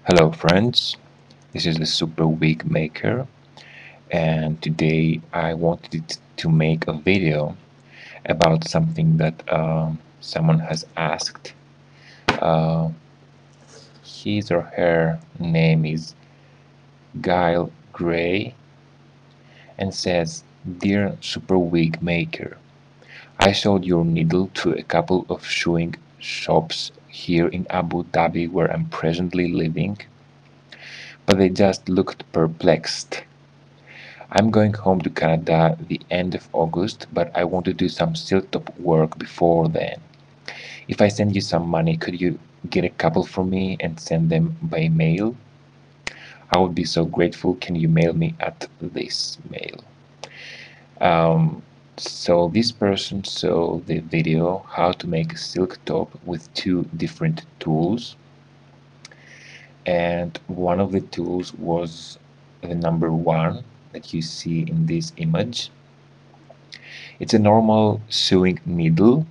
Hello friends, this is the Super Wig Maker, and today I wanted to make a video about something that someone has asked. Uh, his or her name is Guile Gray and says, "Dear Super Wig Maker, I sold your needle to a couple of sewing shops here in Abu Dhabi where I'm presently living, but they just looked perplexed. I'm going home to Canada the end of August, but I want to do some silk top work before then. If I send you some money, could you get a couple for me and send them by mail? I would be so grateful. Can you mail me at this mail?" Um, so this person saw the video how to make a silk top with two different tools, and one of the tools was the number one that you see in this image. It's a normal sewing needle,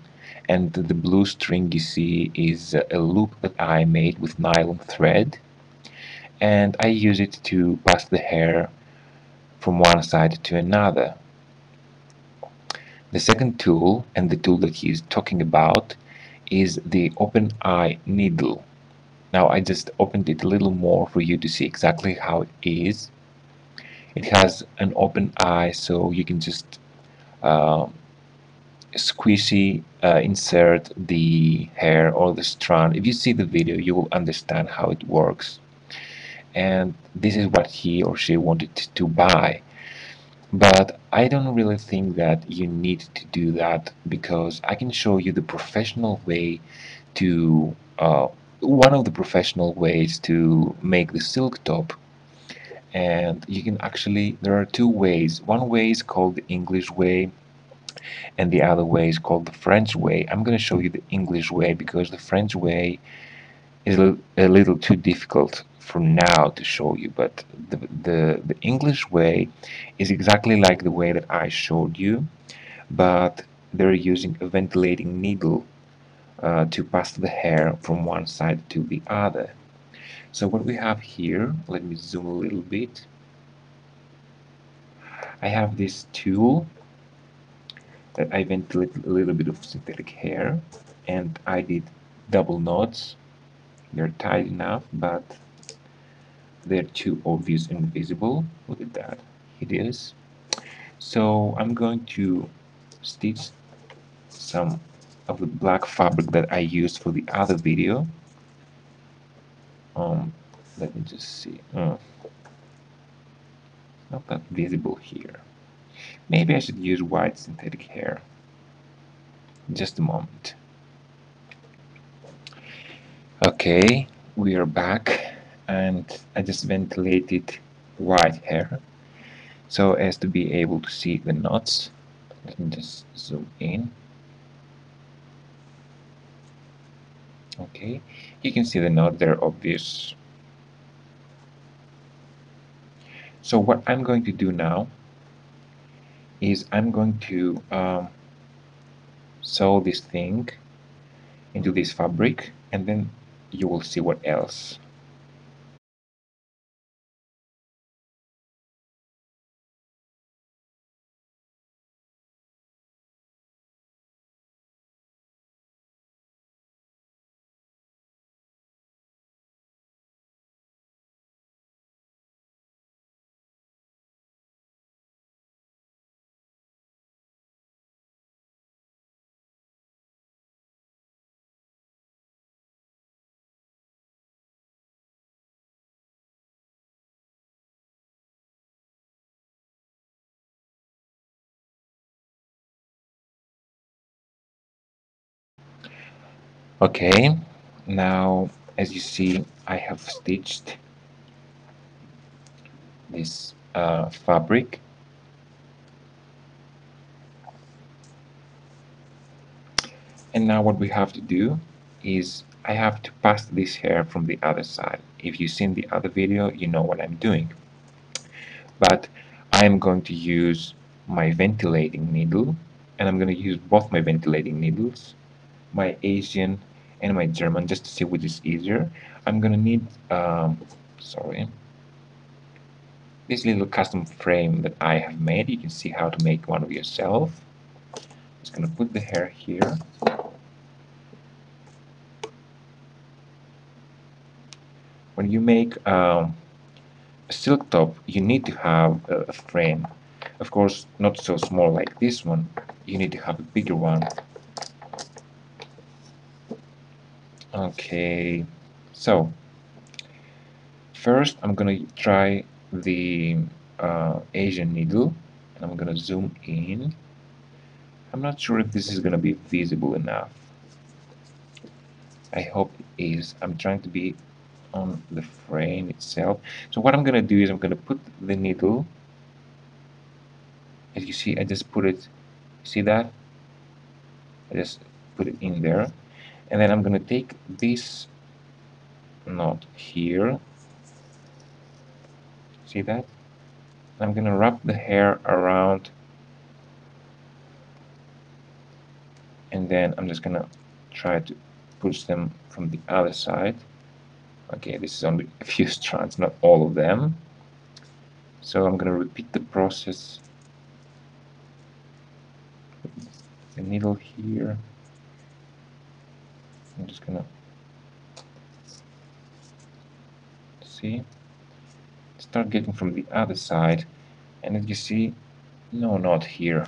and the blue string you see is a loop that I made with nylon thread, and I use it to pass the hair from one side to another. The second tool, and the tool that he is talking about, is the open eye needle. Now I just opened it a little more for you to see exactly how it is. It has an open eye, so you can just uh, squishy insert the hair or the strand. If you see the video, you will understand how it works. And this is what he or she wanted to buy. But I don't really think that you need to do that, because I can show you the professional way to one of the professional ways to make the silk top. And you can actually, there are two ways. One way is called the English way, and the other way is called the French way. I'm going to show you the English way because the French way is a little too difficult for now to show you, but the English way is exactly like the way that I showed you, but they're using a ventilating needle to pass the hair from one side to the other. So what we have here, let me zoom a little bit. I have this tool that I ventilated a little bit of synthetic hair, and I did double knots. They're tight enough, but they're too obvious and visible. Look at that, hideous. So I'm going to stitch some of the black fabric that I used for the other video. Um, Let me just see. Not that visible here. Maybe I should use white synthetic hair. Just a moment. Okay, we are back, and I just ventilated white hair so as to be able to see the knots. Let me just zoom in. Okay, you can see the knot, they're obvious. So what I'm going to do now is I'm going to sew this thing into this fabric, and then you will see what else. Okay, now as you see, I have stitched this fabric, and now what we have to do is I have to pass this hair from the other side. If you've seen the other video, you know what I'm doing. But I'm going to use my ventilating needle, and I'm going to use both my ventilating needles, my Asian and my German just to see which is easier. I'm gonna need, sorry, this little custom frame that I have made. You can see how to make one of yourself. Just gonna put the hair here. When you make a silk top, you need to have a frame. Of course, not so small like this one. You need to have a bigger one. Okay, so first I'm gonna try the Asian needle, and I'm gonna zoom in. I'm not sure if this is gonna be visible enough. I hope it is. I'm trying to be on the frame itself. So what I'm gonna do is I'm gonna put the needle. As you see, I just put it. See that? I just put it in there, and then I'm gonna take this knot here. See that? I'm gonna wrap the hair around, and then I'm just gonna try to push them from the other side. Okay, this is only a few strands, not all of them. So I'm gonna repeat the process. The needle here. I'm just gonna see, start getting from the other side, and as you see, no, not here.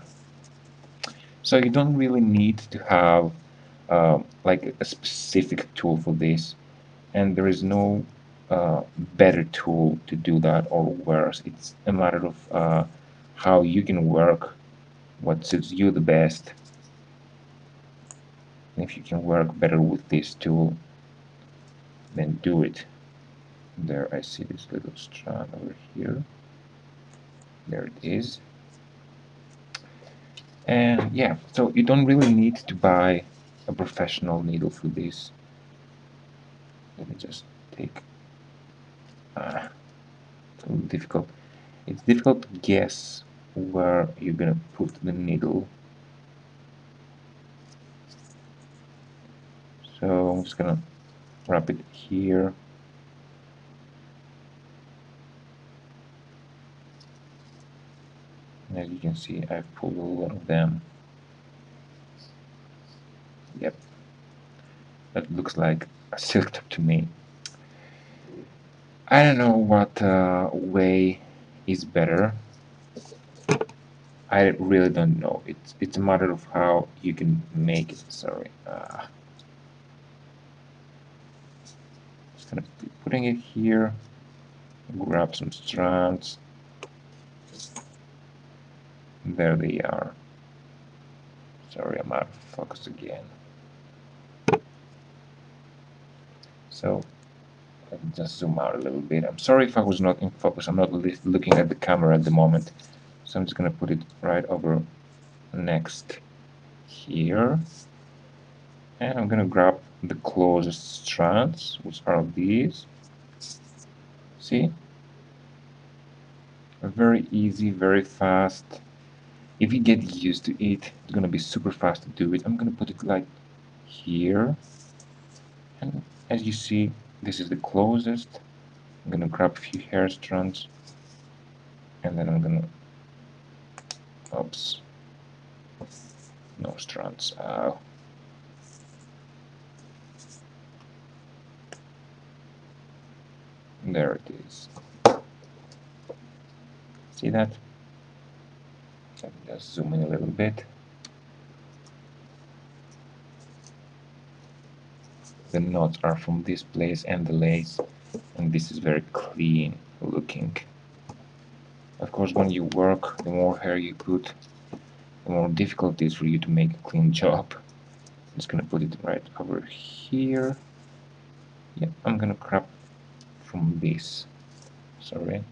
So you don't really need to have like a specific tool for this, and there is no better tool to do that or worse. It's a matter of how you can work, what suits you the best. And if you can work better with this tool, then do it. There, I see this little strand over here. There it is. And yeah, so you don't really need to buy a professional needle for this. Let me just take. It's a little difficult. It's difficult to guess where you're gonna put the needle. So I'm just gonna wrap it here. And as you can see, I've pulled a lot of them. Yep, that looks like a silk top to me. I don't know what way is better. I really don't know. It's a matter of how you can make it. Sorry. Just gonna be putting it here. Grab some strands. There they are. Sorry, I'm out of focus again. So let me just zoom out a little bit. I'm sorry if I was not in focus. I'm not looking at the camera at the moment. So I'm just gonna put it right over next here. And I'm gonna grab the closest strands, which are these. See? Very easy, very fast. If you get used to it, it's gonna be super fast to do it. I'm gonna put it like here. And as you see, this is the closest. I'm gonna grab a few hair strands, and then I'm gonna, oops, no strands. There it is. See that? Let me just zoom in a little bit. The knots are from this place and the lace, and this is very clean looking. Of course, when you work, the more hair you put, the more difficult it is for you to make a clean job. I'm just gonna put it right over here. Yep, I'm gonna grab from this. Sorry.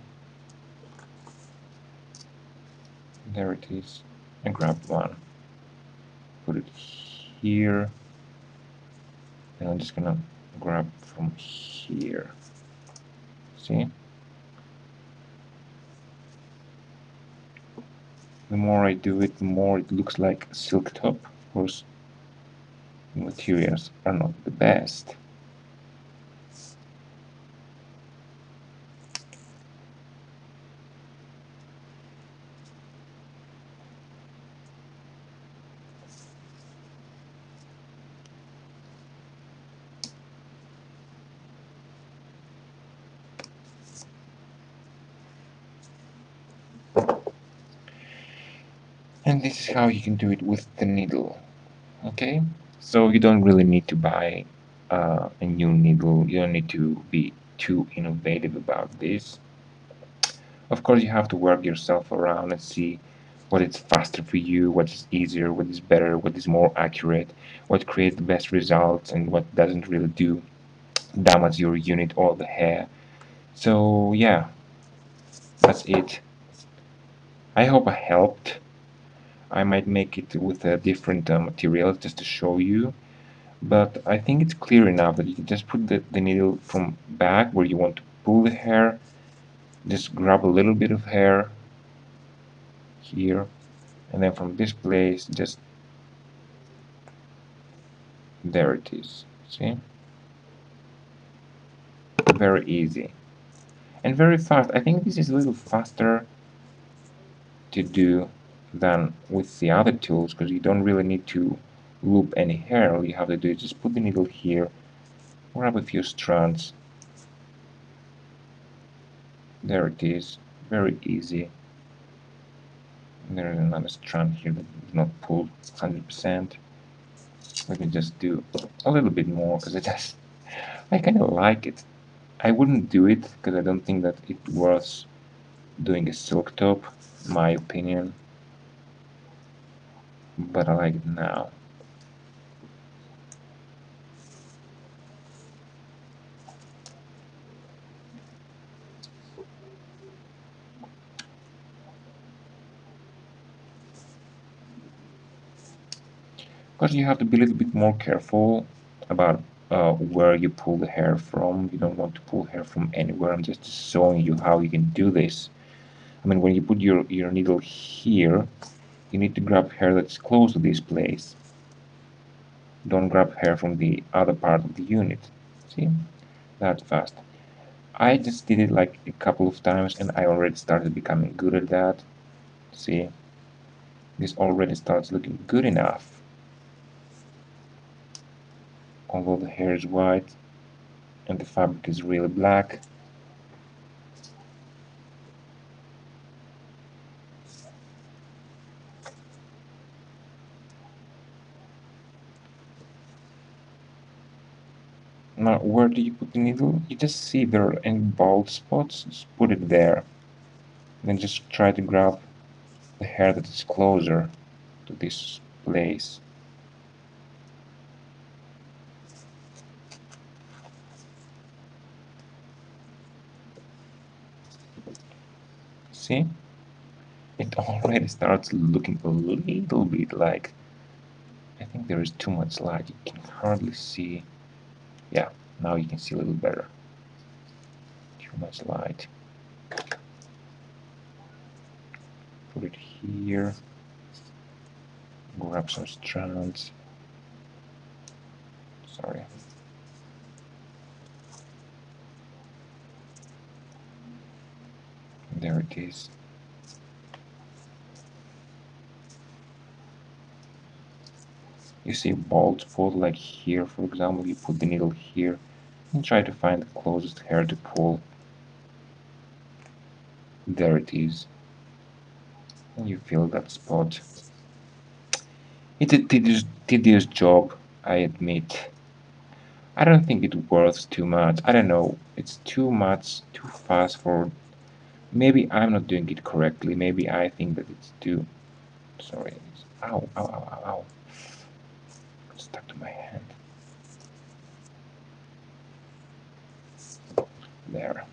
There it is. I grabbed one. Put it here. And I'm just gonna grab from here. See? The more I do it, the more it looks like a silk top. Of course, materials are not the best. And this is how you can do it with the needle. Okay, so you don't really need to buy a new needle. You don't need to be too innovative about this. Of course, you have to work yourself around and see what is faster for you, what is easier, what is better, what is more accurate, what creates the best results, and what doesn't really do damage your unit or the hair. So yeah, that's it. I hope I helped. I might make it with a different material just to show you, but I think it's clear enough that you can just put the needle from back where you want to pull the hair, just grab a little bit of hair here, and then from this place, just there it is. See? Very easy and very fast. I think this is a little faster to do than with the other tools because you don't really need to loop any hair. All you have to do is just put the needle here, grab a few strands. There it is. Very easy. And there is another strand here that is not pulled 100%. Let me just do a little bit more because I kind of like it. I wouldn't do it because I don't think that it was doing a silk top, my opinion, but I like it now. Because you have to be a little bit more careful about where you pull the hair from. You don't want to pull hair from anywhere. I'm just showing you how you can do this. I mean, when you put your needle here, you need to grab hair that's close to this place. Don't grab hair from the other part of the unit. See? That's fast. I just did it like a couple of times and I already started becoming good at that. See? This already starts looking good enough. Although the hair is white and the fabric is really black. Now, where do you put the needle? You just see there are any bald spots, just put it there. Then just try to grab the hair that is closer to this place. See? It already starts looking a little bit like, I think there is too much light. You can hardly see. Yeah, now you can see a little better. Too much light. Put it here. Grab some strands. Sorry. There it is. You see a bald spot like here, for example, you put the needle here and try to find the closest hair to pull. There it is. And you feel that spot. It's a tedious job, I admit. I don't think it worth too much. I don't know. It's too much, too fast for. Maybe I'm not doing it correctly. Maybe I think that it's too. Sorry. It's... Ow, ow, ow, ow, ow. It's stuck to my hand. There.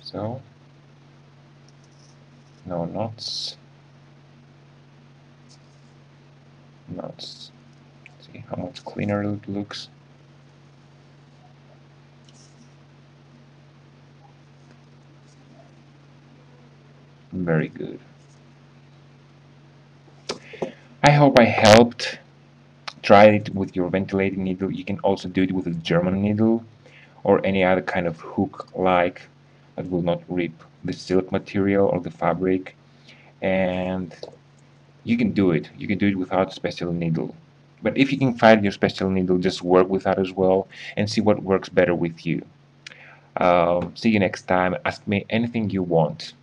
So, no knots. Knots. See how much cleaner it looks. Very good. I hope I helped. Try it with your ventilating needle. You can also do it with a German needle or any other kind of hook like that will not rip the silk material or the fabric. And you can do it. You can do it without a special needle. But if you can find your special needle, just work with that as well and see what works better with you. See you next time. Ask me anything you want.